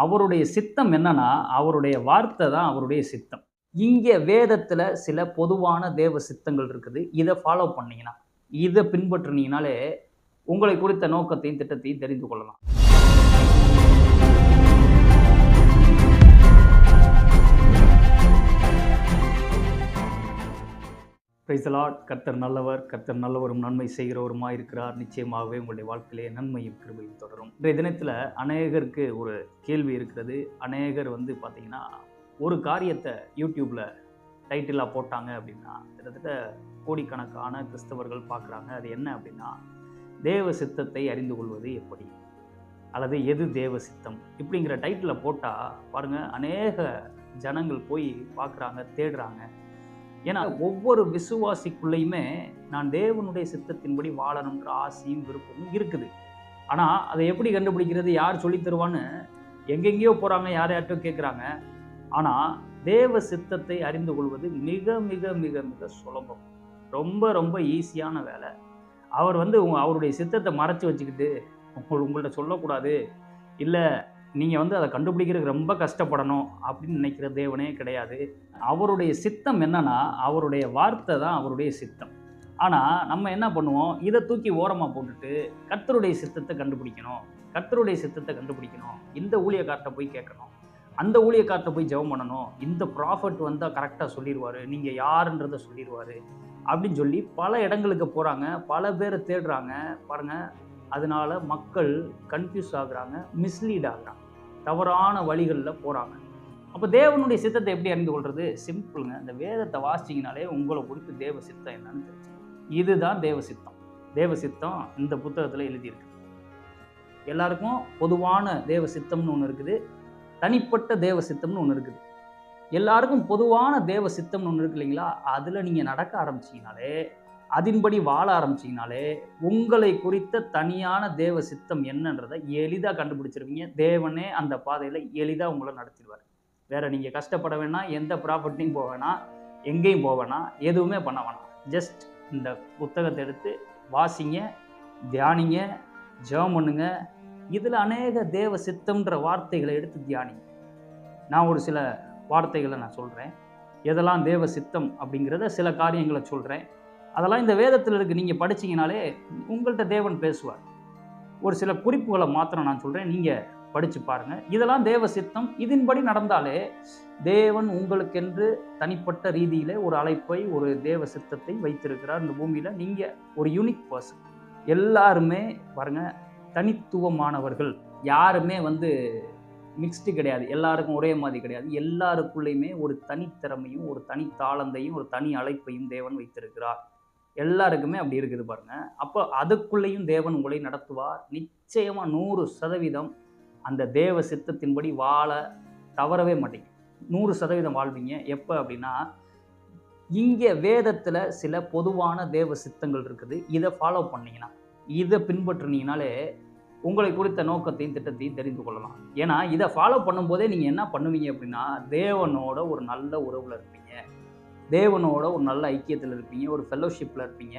அவருடைய சித்தம் என்னன்னா, அவருடைய வார்த்தை தான் அவருடைய சித்தம். இங்க வேதத்துல சில பொதுவான தேவ சித்தங்கள் இருக்குது. இத ஃபாலோ பண்ணீங்கன்னா, இத பின்பற்றினீங்கனாலே, உங்களை குறித்த நோக்கத்தையும், திட்டத்தையும் தெரிந்து கொள்ளலாம். Praise the Lord. கர்த்தர் நல்லவர், கர்த்தர் நல்லவரும் நன்மை செய்கிறவருமாய் இருக்கிறார். நிச்சயமாகவே உங்களுடைய வாழ்க்கையிலே நன்மையும் கிருபையும் தொடரும். இன்றைய தினத்தில் அநேகருக்கு ஒரு கேள்வி இருக்கிறது. அநேகர் பார்த்தீங்கன்னா, ஒரு காரியத்தை யூடியூப்பில் டைட்டிலாக போட்டாங்க அப்படின்னா, கிட்டத்தட்ட கோடிக்கணக்கான கிறிஸ்தவர்கள் பார்க்குறாங்க. அது என்ன அப்படின்னா, தேவ சித்தத்தை அறிந்து கொள்வது எப்படி, அல்லது எது தேவ சித்தம் இப்படிங்கிற டைட்டிலை போட்டால் பாருங்கள், அநேக ஜனங்கள் போய் பார்க்குறாங்க, தேடுறாங்க. ஏன்னா ஒவ்வொரு விசுவாசிக்குள்ளேயுமே நான் தேவனுடைய சித்தத்தின்படி வாழணுன்ற ஆசையும் விருப்பமும் இருக்குது. ஆனால் அதை எப்படி கண்டுபிடிக்கிறது, யார் சொல்லி தருவான்னு எங்கெங்கேயோ போகிறாங்க, யார்ட்டும் கேட்குறாங்க. ஆனால் தேவ சித்தத்தை அறிந்து கொள்வது மிக மிக மிக மிக சுலபம். ரொம்ப ரொம்ப ஈஸியான வேலை. அவர் அவருடைய சித்தத்தை மறைச்சி வச்சுக்கிட்டு உங்கள்கிட்ட சொல்லக்கூடாது, இல்லை நீங்கள் அதை கண்டுபிடிக்கிறதுக்கு ரொம்ப கஷ்டப்படணும் அப்படின்னு நினைக்கிற தேவனே கிடையாது. அவருடைய சித்தம் என்னன்னா, அவருடைய வார்த்தை தான் அவருடைய சித்தம். ஆனால் நம்ம என்ன பண்ணுவோம், இதை தூக்கி ஓரமாக போட்டுட்டு கர்த்தருடைய சித்தத்தை கண்டுபிடிக்கணும், கர்த்தருடைய சித்தத்தை கண்டுபிடிக்கணும், இந்த ஊழியக்கார்ட்ட போய் கேட்கணும், அந்த ஊழியக்கார்ட்ட போய் ஜெபம் பண்ணணும், இந்த ப்ராஃபட் வந்தால் கரெக்டாக சொல்லிடுவார், நீங்கள் யாருன்றதை சொல்லிடுவார் அப்படின்னு சொல்லி பல இடங்களுக்கு போகிறாங்க, பல பேரை தேடுறாங்க. பாருங்கள், அதனால மக்கள் கன்ஃபியூஸ் ஆகுறாங்க, மிஸ்லீட் ஆகுறாங்க, தவறான வழிகளில் போகிறாங்க. அப்போ தேவனுடைய சித்தத்தை எப்படி அறிந்து கொள்வது? சிம்பிளுங்க. இந்த வேதத்தை வாசிச்சிங்கனாலே உங்களை குறித்து தேவ சித்தம் என்னன்னு தெரிஞ்சு, இதுதான் தேவ சித்தம். தேவ சித்தம் இந்த புத்தகத்தில் எழுதியிருக்கு. எல்லாருக்கும் பொதுவான தேவ சித்தம்னு ஒன்று இருக்குது, தனிப்பட்ட தேவ சித்தம்னு ஒன்று இருக்குது. எல்லாருக்கும் பொதுவான தேவ சித்தம்னு ஒன்று இருக்கு இல்லைங்களா? அதில் நீங்கள் நடக்க ஆரம்பிச்சிங்கனாலே, அதன்படி வாழ ஆரம்பிச்சிங்கனாலே, உங்களை குறித்த தனியான தேவ சித்தம் என்னன்றதை எளிதாக கண்டுபிடிச்சிருவீங்க. தேவனே அந்த பாதையில் எளிதாக உங்களை நடத்திடுவார். வேறு நீங்கள் கஷ்டப்பட வேணாம், எந்த ப்ராப்பர்ட்டியும் போக வேணாம், எங்கேயும் போக வேணாம், எதுவுமே பண்ண வேணாம். ஜஸ்ட் இந்த புத்தகத்தை எடுத்து வாசிங்க, தியானிங்க, ஜெபம் பண்ணுங்க. இதில் அநேக தேவ சித்தம்ன்ற வார்த்தைகளை எடுத்து தியானிங்க. நான் ஒரு சில வார்த்தைகளை நான் சொல்கிறேன், எதெல்லாம் தேவ சித்தம் அப்படிங்கிறத சில காரியங்களை சொல்கிறேன். அதெல்லாம் இந்த வேதத்தில் இருக்குது. நீங்கள் படிச்சிங்கனாலே உங்கள்கிட்ட தேவன் பேசுவார். ஒரு சில குறிப்புகளை மாத்திரம் நான் சொல்கிறேன், நீங்கள் படித்து பாருங்கள். இதெல்லாம் தேவ சித்தம். இதன்படி நடந்தாலே தேவன் உங்களுக்கென்று தனிப்பட்ட ரீதியில் ஒரு அழைப்பை, ஒரு தேவ சித்தத்தை வைத்திருக்கிறார் இந்த பூமியில். நீங்கள் ஒரு யூனிக் பர்சன். எல்லாருமே பாருங்கள், தனித்துவமானவர்கள். யாருமே மிக்ஸ்டு கிடையாது, எல்லாருக்கும் ஒரே மாதிரி கிடையாது. எல்லாருக்குள்ளேயுமே ஒரு தனித்திறமையும், ஒரு தனி தாளந்தையும், ஒரு தனி அழைப்பையும் தேவன் வைத்திருக்கிறார். எல்லாருக்குமே அப்படி இருக்குது பாருங்கள். அப்போ அதுக்குள்ளேயும் தேவன் உங்களை நடத்துவார். நிச்சயமாக 100% அந்த தேவ சித்தத்தின்படி வாழ தவறவே மாட்டீங்க. 100% வாழ்வீங்க. எப்போ அப்படின்னா, இங்கே வேதத்தில் சில பொதுவான தேவ சித்தங்கள் இருக்குது. இதை ஃபாலோ பண்ணிங்கன்னா, இதை பின்பற்றினீங்கனாலே உங்களை குறித்த நோக்கத்தையும் திட்டத்தையும் தெரிந்து கொள்ளலாம். ஏன்னா இதை ஃபாலோ பண்ணும்போதே நீங்கள் என்ன பண்ணுவீங்க அப்படின்னா, தேவனோட ஒரு நல்ல உறவில் இருப்பீங்க, தேவனோட ஒரு நல்ல ஐக்கியத்தில் இருப்பீங்க, ஒரு ஃபெல்லோஷிப்பில் இருப்பீங்க.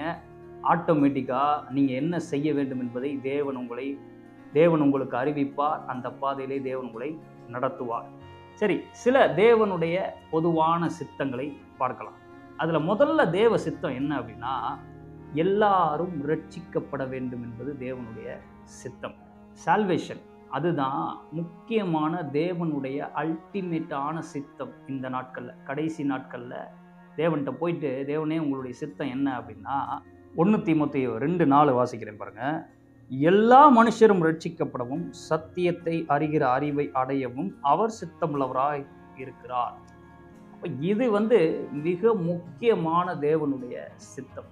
ஆட்டோமேட்டிக்காக நீங்கள் என்ன செய்ய வேண்டும் என்பதை தேவன் உங்களுக்கு அறிவிப்பார். அந்த பாதையிலே தேவன் உங்களை நடத்துவார். சரி, சில தேவனுடைய பொதுவான சித்தங்களை பார்க்கலாம். அதில் முதல்ல தேவ சித்தம் என்ன அப்படின்னா, எல்லாரும் ரட்சிக்கப்பட வேண்டும் என்பது தேவனுடைய சித்தம். சால்வேஷன், அதுதான் முக்கியமான தேவனுடைய அல்டிமேட்டான சித்தம். இந்த நாட்களில், கடைசி நாட்களில் தேவன்கிட்ட போயிட்டு, தேவனே உங்களுடைய சித்தம் என்ன அப்படின்னா, 1 தீமோத்தேயு 2:4 வாசிக்கிறேன் பாருங்கள். எல்லா மனுஷரும் ரட்சிக்கப்படவும் சத்தியத்தை அறிகிற அறிவை அடையவும் அவர் சித்தமுள்ளவராய் இருக்கிறார். அப்போ இது மிக முக்கியமான தேவனுடைய சித்தம்.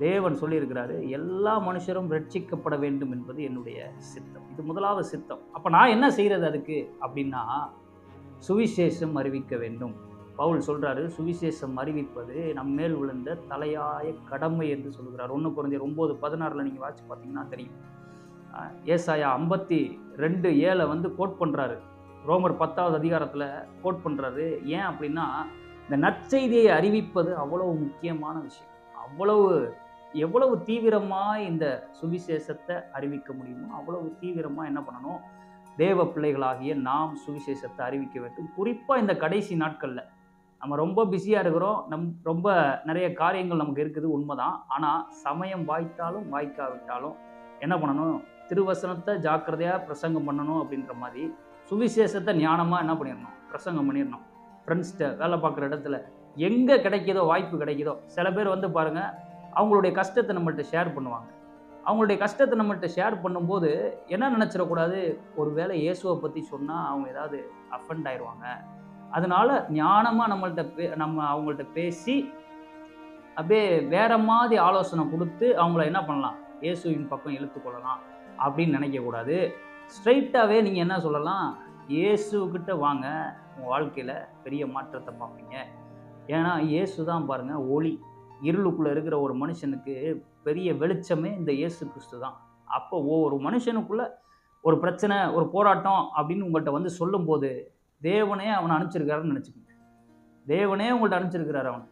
தேவன் சொல்லியிருக்கிறாரு, எல்லா மனுஷரும் ரட்சிக்கப்பட வேண்டும் என்பது என்னுடைய சித்தம். இது முதலாவது சித்தம். அப்போ நான் என்ன செய்கிறது அதுக்கு அப்படின்னா, சுவிசேஷம் அறிவிக்க வேண்டும். பவுல் சொல்கிறாரு, சுவிசேஷம் அறிவிப்பது நம்மேல் விழுந்த தலையாய கடமை என்று சொல்கிறார். 1 கொரிந்தியர் 9:16 நீங்கள் வாட்சி பார்த்தீங்கன்னா தெரியும். ஏசாயா 52:7 கோட் பண்ணுறாரு. ரோமர் 10வது அதிகாரத்தில் கோட் பண்ணுறாரு. ஏன் அப்படின்னா, இந்த நற்செய்தியை அறிவிப்பது அவ்வளவு முக்கியமான விஷயம். எவ்வளவு தீவிரமாக இந்த சுவிசேஷத்தை அறிவிக்க முடியுமோ அவ்வளவு தீவிரமாக என்ன பண்ணணும், தேவ பிள்ளைகளாகிய நாம் சுவிசேஷத்தை அறிவிக்க வேண்டும். குறிப்பாக இந்த கடைசி நாட்களில் நம்ம ரொம்ப பிஸியாக இருக்கிறோம். ரொம்ப நிறைய காரியங்கள் நமக்கு இருக்குது, உண்மைதான். ஆனால் சமயம் வாய்த்தாலும் வாய்க்காவிட்டாலும் என்ன பண்ணணும்? திருவசனத்தை ஜாக்கிரதையாக பிரசங்கம் பண்ணணும். அப்படின்ற மாதிரி சுவிசேஷத்தை ஞானமாக என்ன பண்ணிடணும்? பிரசங்கம் பண்ணிடணும். ஃப்ரெண்ட்ஸ்கிட்ட, வேலை பார்க்குற இடத்துல எங்கே கிடைக்கிதோ, வாய்ப்பு கிடைக்கிதோ. சில பேர் வந்து பாருங்கள், அவங்களுடைய கஷ்டத்தை நம்மள்கிட்ட ஷேர் பண்ணுவாங்க. அவங்களுடைய கஷ்டத்தை நம்மள்கிட்ட ஷேர் பண்ணும்போது என்ன நினச்சிடக்கூடாது, ஒரு வேளை இயேசுவை பற்றி சொன்னால் அவங்க ஏதாவது அஃபண்ட் ஆயிடுவாங்க. அதனால ஞானமாக நம்ம அவங்கள்ட்ட பேசி அப்படியே வேற மாதிரி ஆலோசனை கொடுத்து அவங்கள என்ன பண்ணலாம்? இயேசுவின் பக்கம் இழுத்துக்கொள்ளலாம் அப்படின்னு நினைக்கக்கூடாது. ஸ்ட்ரைட்டாகவே நீங்கள் என்ன சொல்லலாம்? இயேசுக்கிட்ட வாங்க, உங்கள் வாழ்க்கையில் பெரிய மாற்றத்தை பார்ப்பீங்க. ஏன்னா இயேசு தான் பாருங்கள் ஒளி. இருளுக்குள்ளே இருக்கிற ஒரு மனுஷனுக்கு பெரிய வெளிச்சமே இந்த இயேசு கிறிஸ்து தான். அப்போ ஒரு மனுஷனுக்குள்ளே ஒரு பிரச்சனை, ஒரு போராட்டம் அப்படின்னு உங்கள்கிட்ட வந்து சொல்லும்போது தேவனே அவனை அனுப்பிச்சிருக்காருன்னு நினச்சிக்கோங்க. தேவனே உங்கள்கிட்ட அனுப்பிச்சிருக்கிறாரு அவனை.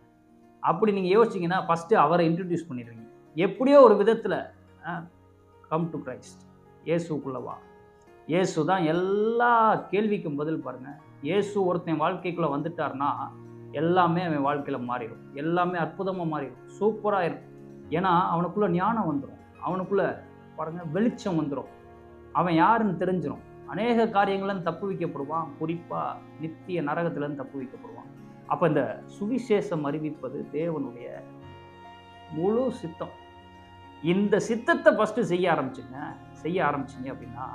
அப்படி நீங்கள் யோசிச்சிங்கன்னா ஃபஸ்ட்டு அவரை இன்ட்ரடியூஸ் பண்ணிடுறீங்க. எப்படியோ ஒரு விதத்தில் கம் டு கிரைஸ்ட், இயேசுக்குள்ளே வா. இயேசு தான் எல்லா கேள்விக்கும் பதில். பாருங்கள், இயேசு ஒருத்தன் வாழ்க்கைக்குள்ளே வந்துட்டார்னா எல்லாமே அவன் வாழ்க்கையில் மாறிடும். எல்லாமே அற்புதமாக மாறிடும், சூப்பராக இருக்கும். ஏன்னா அவனுக்குள்ளே ஞானம் வந்துடும், அவனுக்குள்ளே பாருங்கள் வெளிச்சம் வந்துடும், அவன் யாருன்னு தெரிஞ்சிடும். அநேக காரியங்கள்லேருந்து தப்பு வைக்கப்படுவான், குறிப்பாக நித்திய நரகத்திலேருந்து தப்பு வைக்கப்படுவான். அப்போ இந்த சுவிசேஷம் அறிவிப்பது தேவனுடைய முழு சித்தம். இந்த சித்தத்தை ஃபஸ்ட்டு செய்ய ஆரம்பிச்சிங்க அப்படின்னா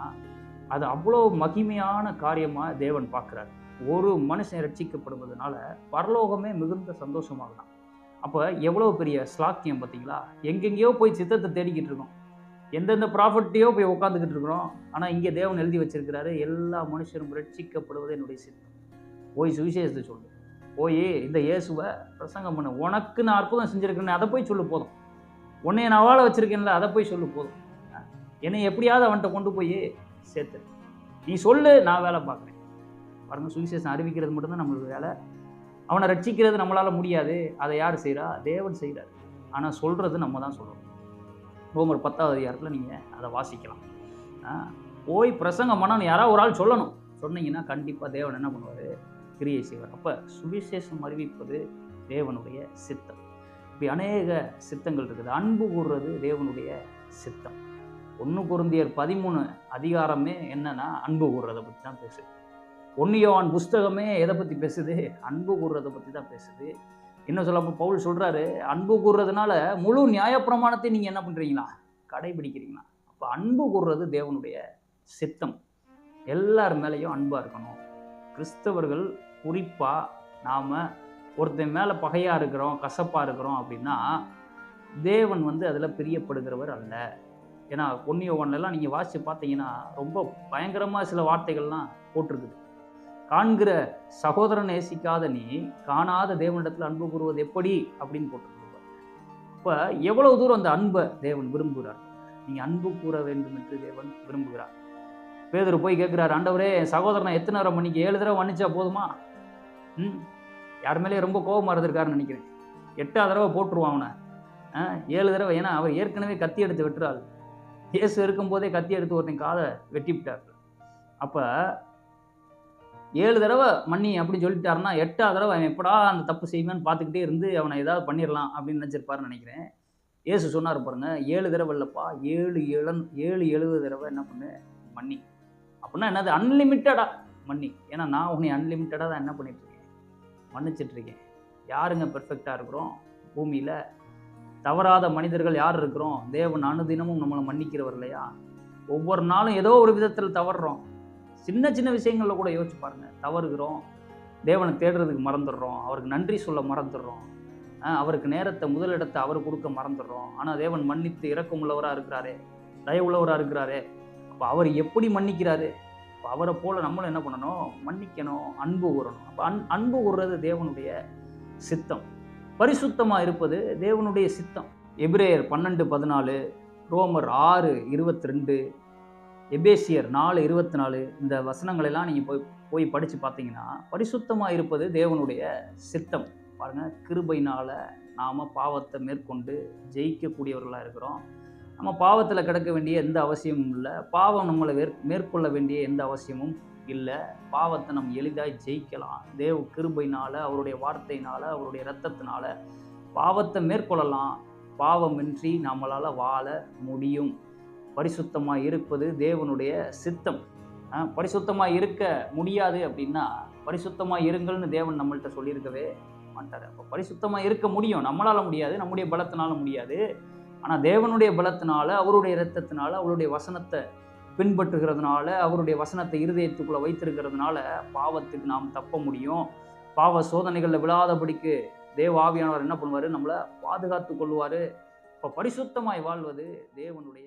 அது அவ்வளோ மகிமையான காரியமாக தேவன் பார்க்குறாரு. ஒரு மனுஷன் ரட்சிக்கப்படுவதனால பரலோகமே மிகுந்த சந்தோஷமாகலாம். அப்போ எவ்வளோ பெரிய ஸ்லாக்கியம் பார்த்தீங்களா? எங்கெங்கேயோ போய் சித்தத்தை தேடிக்கிட்டு இருக்கோம், எந்தெந்த ப்ராஃபிட்டையோ போய் உட்காந்துக்கிட்டு இருக்கிறோம். ஆனால் இங்கே தேவன் எழுதி வச்சிருக்கிறாரு, எல்லா மனுஷரும் ரட்சிக்கப்படுவது என்னுடைய சித்தம். போய் சுவிசேஷத்தை சொல்லு, போய் இந்த இயேசுவை பிரசங்கம் பண்ணு. உனக்கு நான் அற்புதம் செஞ்சுருக்கேன்னு அதை போய் சொல்லு போதும். உன்னைய நான் வாழ வச்சுருக்கேன்ல, அதை போய் சொல்லு போதும். என்னை எப்படியாவது அவன்கிட்ட கொண்டு போய் சேர்த்து நீ சொல்லு, நான் வேலை பார்க்குறேன். பாருங்கள், சுவிசேஷம் அறிவிக்கிறது மட்டும்தான் நம்மளுக்கு வேலை. அவனை ரட்சிக்கிறது நம்மளால் முடியாது. அதை யார் செய்கிறா? தேவன் செய்கிறார். ஆனால் சொல்கிறது நம்ம தான் சொல்லணும். ரோமர் 10வது அதிகாரத்தில் நீங்கள் அதை வாசிக்கலாம். போய் பிரசங்கம் பண்ணணும், யாராவது ஒரு ஆள் சொல்லணும். சொன்னீங்கன்னா கண்டிப்பாக தேவன் என்ன பண்ணுவார்? கிரியை செய்வார். அப்போ சுவிசேஷம் அறிவிப்பது தேவனுடைய சித்தம். இப்படி அநேக சித்தங்கள் இருக்குது. அன்பு கூறுறது தேவனுடைய சித்தம். 1 கொரிந்தியர் 13 அதிகாரமே என்னன்னா அன்பு கூறுறதை பற்றி தான் பேசுது. 1 யோவான் புஸ்தகமே எதை பற்றி பேசுது? அன்பு கூறுறதை பற்றி தான் பேசுது. இன்னும் சொல்லாமல் பவுல் சொல்கிறாரு, அன்பு கூறுறதுனால முழு நியாயப்பிரமாணத்தை நீங்கள் என்ன பண்ணுறீங்களா? கடைபிடிக்கிறீங்களா? அப்போ அன்பு கூறுறது தேவனுடைய சித்தம். எல்லார் மேலேயும் அன்பாக இருக்கணும். கிறிஸ்தவர்கள் குறிப்பாக நாம் ஒருத்தன் மேலே பகையாக இருக்கிறோம், கசப்பாக இருக்கிறோம் அப்படின்னா தேவன் வந்து அதில் பிரியப்படுகிறவர் அல்ல. ஏன்னா 1 யோவான்லாம் நீங்கள் வாசித்து பார்த்தீங்கன்னா ரொம்ப பயங்கரமாக சில வார்த்தைகள்லாம் போட்டிருக்குது. காண்கிற சகோதரன் நேசிக்காத நீ காணாத தேவனிடத்தில் அன்பு கூறுவது எப்படி அப்படின்னு போட்டிருக்க. இப்போ எவ்வளவு தூரம் அந்த அன்பை தேவன் விரும்புகிறார். நீங்கள் அன்பு கூற வேண்டும் என்று தேவன் விரும்புகிறார். பேதுரு போய் கேட்குறாரு, ஆண்டவரே சகோதரனை எத்தனை தடவை மன்னிக்க? 7 தடவை மன்னிச்சா போதுமா? யார் மேலேயே ரொம்ப கோபமாக இருந்திருக்காருன்னு நினைக்கிறேன். 8ஆவது தடவை போட்டுருவான் அவனை. 7 தடவை. ஏன்னா அவர் ஏற்கனவே கத்தி எடுத்து வெட்டுறாள். இயேசு இருக்கும்போதே கத்தி எடுத்து ஒருத்தன் காதை வெட்டி விட்டார். அப்போ 7 தடவை மன்னி அப்படின்னு சொல்லிட்டாருன்னா 8ஆவது தடவை அவன் எப்படா அந்த தப்பு செய்வேன்னு பார்த்துக்கிட்டே இருந்து அவனை ஏதாவது பண்ணிடலாம் அப்படின்னு நினச்சிருப்பாருன்னு நினைக்கிறேன். இயேசு சொன்னார் பாருங்க, 7 தடவை இல்லைப்பா, 7 தடவை என்ன பண்ணு? மன்னி. அப்படின்னா என்னது? அன்லிமிட்டடாக மன்னி. ஏன்னா நான் உன்னை அன்லிமிட்டடாக தான் என்ன பண்ணிட்டுருக்கேன்? மன்னிச்சிட்ருக்கேன். யாருங்க பெர்ஃபெக்டாக இருக்கிறோம் பூமியில்? தவறாத மனிதர்கள் யார் இருக்கிறோம்? தேவன் அனுதினமும் நம்மளை மன்னிக்கிறவர் இல்லையா? ஒவ்வொரு நாளும் ஏதோ ஒரு விதத்தில் தவறுறோம். சின்ன சின்ன விஷயங்களில் கூட யோசிச்சு பாருங்கள். தவறுகிறோம், தேவனை தேடுறதுக்கு மறந்துடுறோம், அவருக்கு நன்றி சொல்ல மறந்துடுறோம், அவருக்கு நேரத்தை முதலிடத்தை அவர் கொடுக்க மறந்துடுறோம். ஆனால் தேவன் மன்னித்து இரக்கம் உள்ளவராக இருக்கிறாரே, தயவுள்ளவராக இருக்கிறாரே. அப்போ அவர் எப்படி மன்னிக்கிறாரு? அப்போ அவரை போல் நம்மளும் என்ன பண்ணணும்? மன்னிக்கணும், அன்பு கூறணும். அப்போ அன்பு கூறுறது தேவனுடைய சித்தம். பரிசுத்தமாக இருப்பது தேவனுடைய சித்தம். எபிரேயர் 12:14, ரோமர் 6:22, எபேசியர் 4:24 இந்த வசனங்களெல்லாம் நீங்கள் போய் படித்து பார்த்தீங்கன்னா பரிசுத்தமாக இருப்பது தேவனுடைய சித்தம். பாருங்கள், கிருபையினால் நாம் பாவத்தை மேற்கொண்டு ஜெயிக்கக்கூடியவர்களாக இருக்கிறோம். நம்ம பாவத்தில் கிடக்க வேண்டிய எந்த அவசியமும் இல்லை. பாவம் நம்மளை மேற்கொள்ள வேண்டிய எந்த அவசியமும் இல்லை. பாவத்தை நம்ம எளிதாக ஜெயிக்கலாம். தேவ கிருபையினால, அவருடைய வார்த்தையினால, அவருடைய இரத்தத்தினால பாவத்தை மேற்கொள்ளலாம். பாவமின்றி நம்மளால் வாழ முடியும். பரிசுத்தமாக இருப்பது தேவனுடைய சித்தம். பரிசுத்தமாக இருக்க முடியாது அப்படின்னா, பரிசுத்தமாக இருங்கள்னு தேவன் நம்மள்கிட்ட சொல்லியிருக்கவே மாட்டார். அப்போ பரிசுத்தமாக இருக்க முடியும், நம்மளால் முடியாது, நம்முடைய பலத்தினால முடியாது. ஆனால் தேவனுடைய பலத்தினால, அவருடைய இரத்தத்தினால, அவருடைய வசனத்தை பின்பற்றுகிறதுனால, அவருடைய வசனத்தை இருதயத்துக்குள்ளே வைத்திருக்கிறதுனால பாவத்துக்கு நாம் தப்ப முடியும். பாவ சோதனைகளில் விழாதபடிக்கு தேவ ஆவியானவர் என்ன பண்ணுவார்? நம்மளை பாதுகாத்து கொள்வார். இப்போ பரிசுத்தமாய் வாழ்வது தேவனுடைய